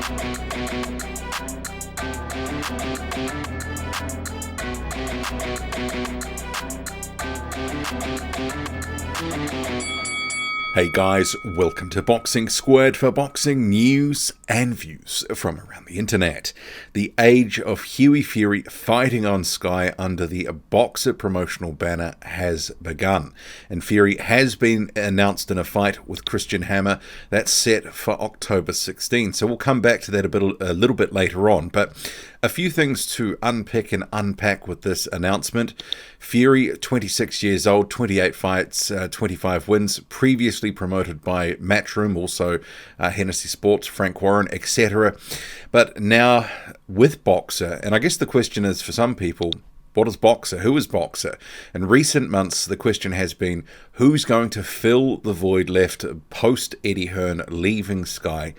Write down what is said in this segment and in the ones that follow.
Hey guys, welcome to Boxing Squared for boxing news and views from around the internet. The age of Hughie Fury fighting on Sky under the Boxer promotional banner has begun, and Fury has been announced in a fight with Christian Hammer that's set for October 16. So we'll come back to that a little bit later on, but a few things to unpick and unpack with this announcement. Fury, 26 years old, 28 fights, 25 wins, previously promoted by Matchroom, also Hennessy Sports, Frank Warren, etc. But now with Boxer, and I guess the question is for some people, what is Boxer? Who is Boxer? In recent months, the question has been, who's going to fill the void left post Eddie Hearn leaving Sky?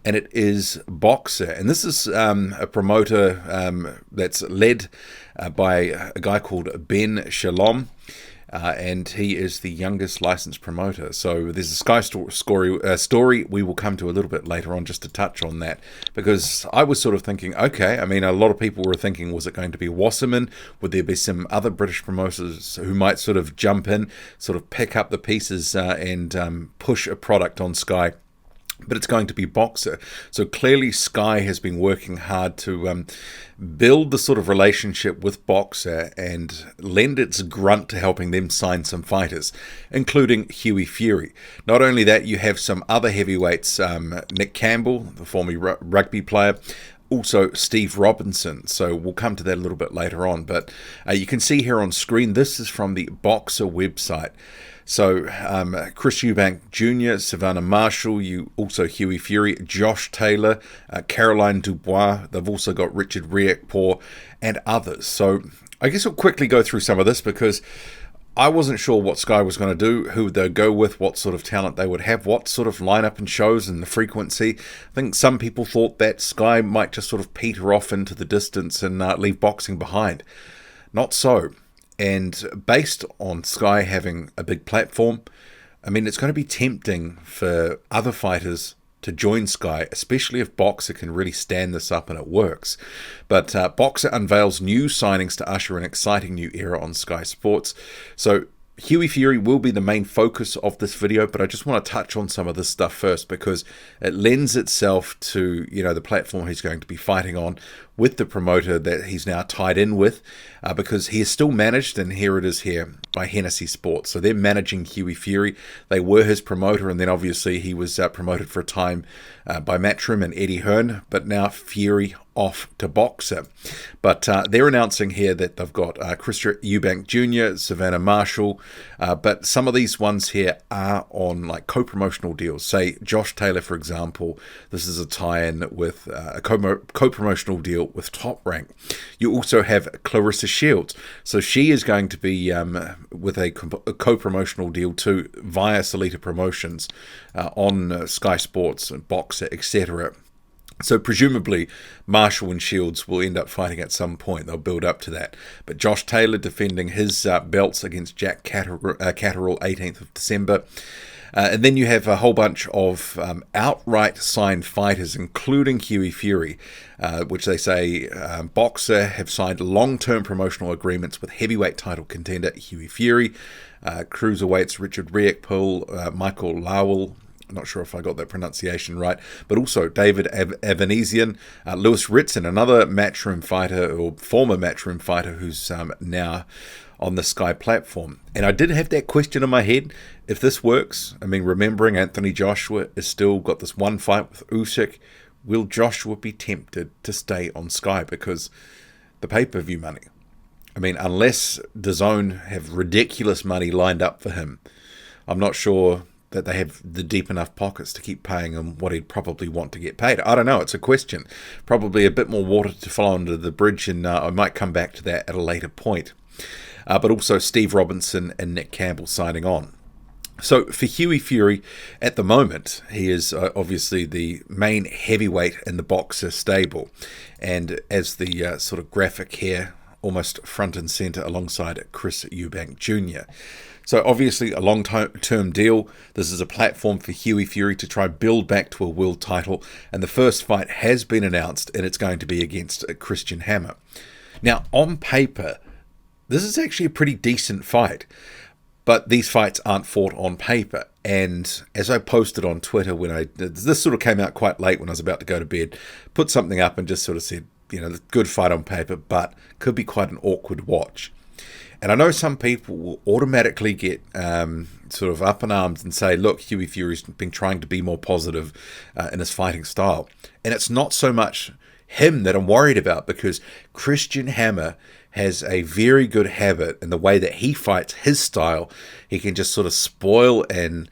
And it is Boxer. And this is a promoter that's led by a guy called Ben Shalom. And he is the youngest licensed promoter. So there's a Sky story we will come to a little bit later on just to touch on that. Because I was sort of thinking, okay, I mean, a lot of people were thinking, was it going to be Wasserman? Would there be some other British promoters who might sort of jump in, sort of pick up the pieces and push a product on Sky? But it's going to be Boxer. So clearly Sky has been working hard to build the sort of relationship with Boxer and lend its grunt to helping them sign some fighters, including Hughie Fury. Not only that, you have some other heavyweights, Nick Campbell, the former rugby player, also Steve Robinson. So we'll come to that a little bit later on. But you can see here on screen, this is from the Boxer website. So Chris Eubank Jr., Savannah Marshall, you also Hughie Fury, Josh Taylor, Caroline Dubois. They've also got Richard Riekpour and others. So I guess we'll quickly go through some of this because I wasn't sure what Sky was going to do, who they'd go with, what sort of talent they would have, what sort of lineup and shows and the frequency. I think some people thought that Sky might just sort of peter off into the distance and leave boxing behind. Not so. And based on Sky having a big platform, I mean, it's going to be tempting for other fighters to join Sky, especially if Boxer can really stand this up and it works. But Boxer unveils new signings to usher an exciting new era on Sky Sports. So Hughie Fury will be the main focus of this video, but I just want to touch on some of this stuff first because it lends itself to, you know, the platform he's going to be fighting on with the promoter that he's now tied in with, because he is still managed, and here it is here, by Hennessy Sports. So they're managing Hughie Fury. They were his promoter, and then obviously he was promoted for a time by Matchroom and Eddie Hearn, but now Fury off to Boxer. But they're announcing here that they've got Chris Eubank Jr., Savannah Marshall, but some of these ones here are on like co-promotional deals. Say Josh Taylor, for example, this is a tie-in with a co-promotional deal with Top Rank. You also have Clarissa Shields. So she is going to be with a co-promotional deal too via Salita Promotions on Sky Sports and Boxer, etc. So presumably Marshall and Shields will end up fighting at some point. They'll build up to that. But Josh Taylor defending his belts against Jack Catterall 18th of December. And then you have a whole bunch of outright signed fighters, including Hughie Fury, which they say Boxer have signed long-term promotional agreements with heavyweight title contender Hughie Fury, cruiserweights Richard Riekpour, Michael Lowell, not sure if I got that pronunciation right, but also David Avanesian, Lewis Ritson, another Matchroom fighter or former Matchroom fighter who's now on the Sky platform. And I did have that question in my head, if this works, I mean, remembering Anthony Joshua has still got this one fight with Usyk, will Joshua be tempted to stay on Sky because the pay-per-view money? I mean, unless DAZN have ridiculous money lined up for him, I'm not sure that they have the deep enough pockets to keep paying him what he'd probably want to get paid. I don't know, it's a question. Probably a bit more water to flow under the bridge, and I might come back to that at a later point. But also Steve Robinson and Nick Campbell signing on. So for Hughie Fury, at the moment, he is obviously the main heavyweight in the Boxer stable. And as the sort of graphic here, almost front and center alongside Chris Eubank Jr. So obviously a long-term deal. This is a platform for Hughie Fury to try build back to a world title. And the first fight has been announced, and it's going to be against Christian Hammer. Now, on paper, this is actually a pretty decent fight. But these fights aren't fought on paper. And as I posted on Twitter this sort of came out quite late when I was about to go to bed, put something up and just sort of said, good fight on paper, but could be quite an awkward watch. And I know some people will automatically get sort of up in arms and say, look, Hughie Fury's been trying to be more positive in his fighting style. And it's not so much him that I'm worried about, because Christian Hammer has a very good habit in the way that he fights, his style. He can just sort of spoil, and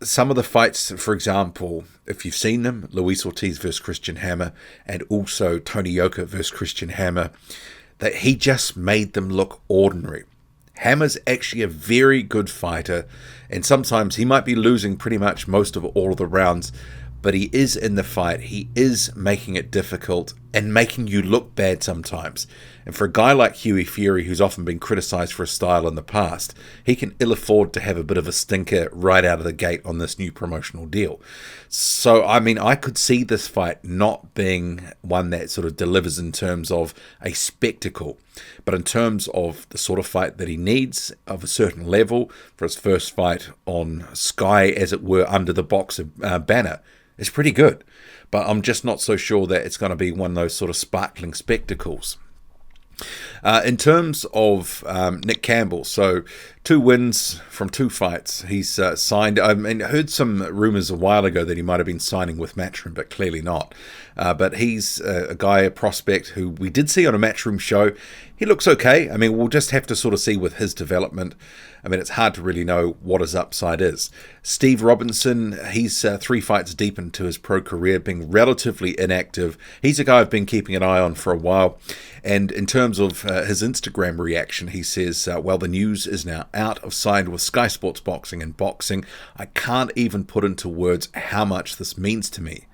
some of the fights, for example, if you've seen them, Luis Ortiz versus Christian Hammer, and also Tony Yoka versus Christian Hammer, that he just made them look ordinary. Hammer's actually a very good fighter, and sometimes he might be losing pretty much most of all of the rounds, but he is in the fight. He is making it difficult and making you look bad sometimes. And for a guy like Hughie Fury, who's often been criticised for his style in the past, he can ill afford to have a bit of a stinker right out of the gate on this new promotional deal. So, I mean, I could see this fight not being one that sort of delivers in terms of a spectacle, but in terms of the sort of fight that he needs of a certain level for his first fight on Sky, as it were, under the Boxer banner, is pretty good. But I'm just not so sure that it's going to be one of those sort of sparkling spectacles. In terms of Nick Campbell, so 2 wins from 2 fights. He's signed. I heard some rumours a while ago that he might have been signing with Matchroom, but clearly not. But he's a guy, a prospect who we did see on a Matchroom show. He looks okay. I mean, we'll just have to sort of see with his development. I mean, it's hard to really know what his upside is. Steve Robinson, he's 3 fights deep into his pro career, being relatively inactive. He's a guy I've been keeping an eye on for a while. And in terms of his Instagram reaction, he says, well, the news is now out. I've signed with Sky Sports Boxing and Boxing. I can't even put into words how much this means to me.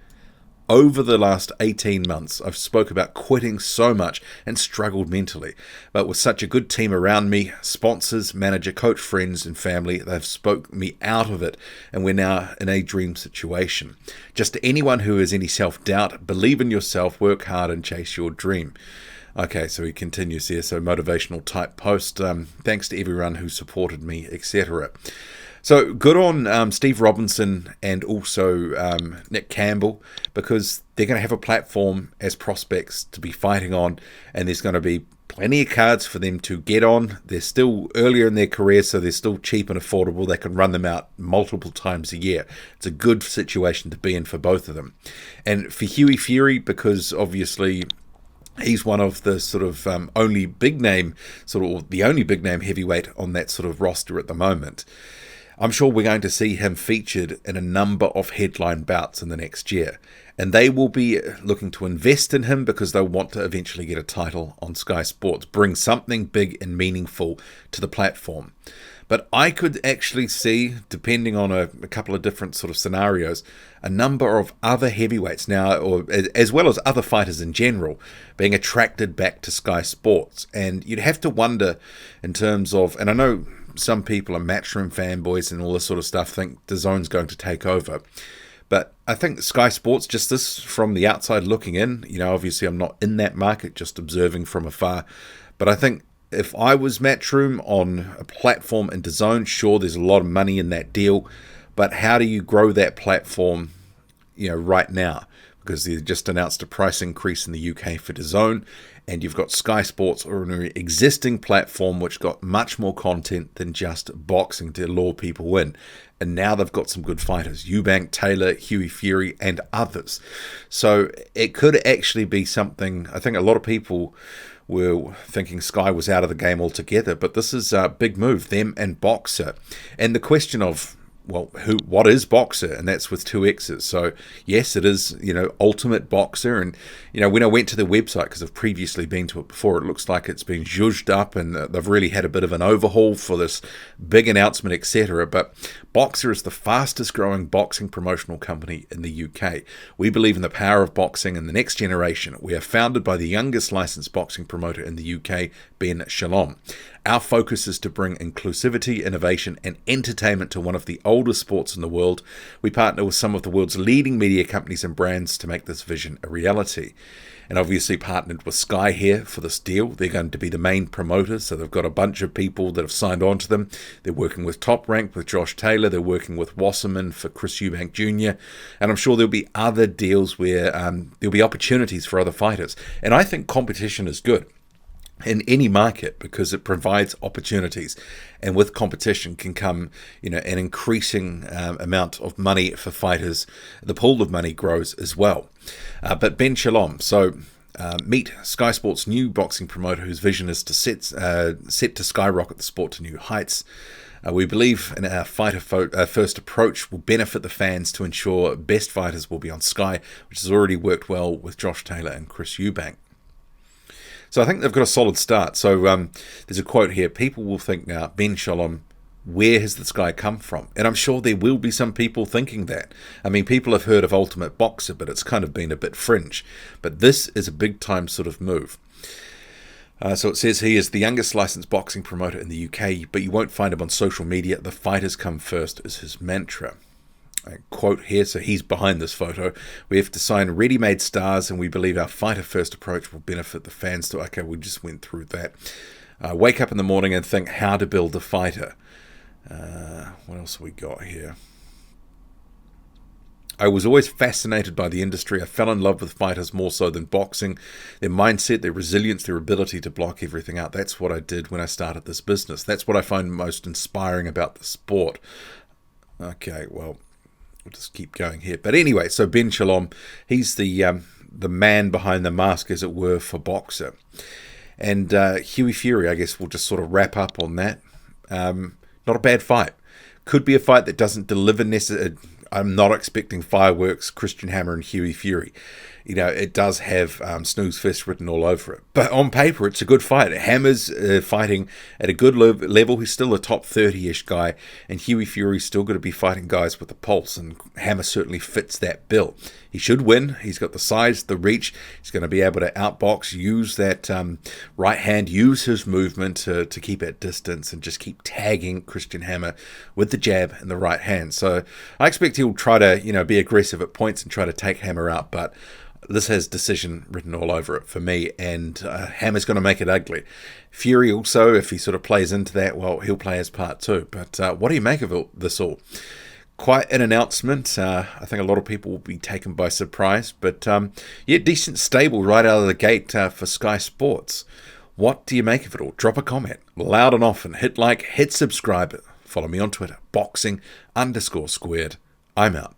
Over the last 18 months, I've spoke about quitting so much and struggled mentally. But with such a good team around me, sponsors, manager, coach, friends and family, they've spoke me out of it, and we're now in a dream situation. Just to anyone who has any self-doubt, believe in yourself, work hard and chase your dream. Okay, so he continues here, so motivational type post. Thanks to everyone who supported me, etc. So good on Steve Robinson and also Nick Campbell, because they're going to have a platform as prospects to be fighting on, and there's going to be plenty of cards for them to get on. They're still earlier in their career, so they're still cheap and affordable. They can run them out multiple times a year. It's a good situation to be in for both of them. And for Hughie Fury, because obviously he's one of the sort of only big name heavyweight on that sort of roster at the moment, I'm sure we're going to see him featured in a number of headline bouts in the next year. And they will be looking to invest in him because they'll want to eventually get a title on Sky Sports, bring something big and meaningful to the platform. But I could actually see, depending on a couple of different sort of scenarios, a number of other heavyweights now, or as well as other fighters in general, being attracted back to Sky Sports. And you'd have to wonder in terms of, and I know some people are Matchroom fanboys and all this sort of stuff, think DAZN's going to take over. But I think Sky Sports, just this from the outside looking in, obviously I'm not in that market, just observing from afar. But I think if I was Matchroom on a platform in DAZN, sure, there's a lot of money in that deal. But how do you grow that platform, right now? Because they just announced a price increase in the UK for DAZN, and you've got Sky Sports or an existing platform which got much more content than just boxing to lure people in. And now they've got some good fighters, Eubank, Taylor, Hughie Fury, and others. So it could actually be something. I think a lot of people were thinking Sky was out of the game altogether, but this is a big move, them and Boxer. And the question of, well, what is Boxer? And that's with 2 X's. So yes, it is, Ultimate Boxer. And, when I went to the website, because I've previously been to it before, it looks like it's been zhuzhed up and they've really had a bit of an overhaul for this big announcement, etc. But Boxer is the fastest growing boxing promotional company in the UK. We believe in the power of boxing and the next generation. We are founded by the youngest licensed boxing promoter in the UK, Ben Shalom. Our focus is to bring inclusivity, innovation, and entertainment to one of the oldest sports in the world. We partner with some of the world's leading media companies and brands to make this vision a reality. And obviously partnered with Sky here for this deal. They're going to be the main promoters, so they've got a bunch of people that have signed on to them. They're working with Top Rank with Josh Taylor. They're working with Wasserman for Chris Eubank Jr. And I'm sure there'll be other deals where there'll be opportunities for other fighters. And I think competition is good in any market because it provides opportunities, and with competition can come an increasing amount of money for fighters. The pool of money grows as well. But Ben Shalom, so meet Sky Sports' new boxing promoter whose vision is to set to skyrocket the sport to new heights. We believe in our fighter-first approach will benefit the fans to ensure best fighters will be on Sky, which has already worked well with Josh Taylor and Chris Eubank. So I think they've got a solid start. So there's a quote here. People will think now, Ben Shalom, where has this guy come from? And I'm sure there will be some people thinking that. I mean, people have heard of Ultimate Boxer, but it's kind of been a bit fringe. But this is a big-time sort of move. So it says he is the youngest licensed boxing promoter in the UK, but you won't find him on social media. The fighters come first is his mantra. A quote here, so he's behind this photo. We have to sign ready-made stars, and we believe our fighter-first approach will benefit the fans too. Okay, we just went through that. Wake up in the morning and think how to build a fighter. What else have we got here? I was always fascinated by the industry. I fell in love with fighters more so than boxing. Their mindset, their resilience, their ability to block everything out. That's what I did when I started this business. That's what I find most inspiring about the sport. Okay, well, we'll just keep going here. But anyway, so Ben Shalom, he's the man behind the mask, as it were, for Boxer. And Hughie Fury, I guess we'll just sort of wrap up on that. Not a bad fight. Could be a fight that doesn't deliver necessarily. I'm not expecting fireworks, Christian Hammer and Hughie Fury. It does have snooze fest written all over it. But on paper, it's a good fight. Hammer's fighting at a good level. He's still a top 30-ish guy. And Hughie Fury's still going to be fighting guys with a pulse. And Hammer certainly fits that bill. He should win. He's got the size, the reach. He's going to be able to outbox, use that right hand, use his movement to keep at distance and just keep tagging Christian Hammer with the jab and the right hand. So I expect he'll try to, be aggressive at points and try to take Hammer out. But this has decision written all over it for me, and Hammer's going to make it ugly. Fury also, if he sort of plays into that, well, he'll play his part too. But what do you make of this all? Quite an announcement. I think a lot of people will be taken by surprise. But decent stable right out of the gate for Sky Sports. What do you make of it all? Drop a comment loud and often. Hit like, hit subscribe. Follow me on Twitter, boxing_squared. I'm out.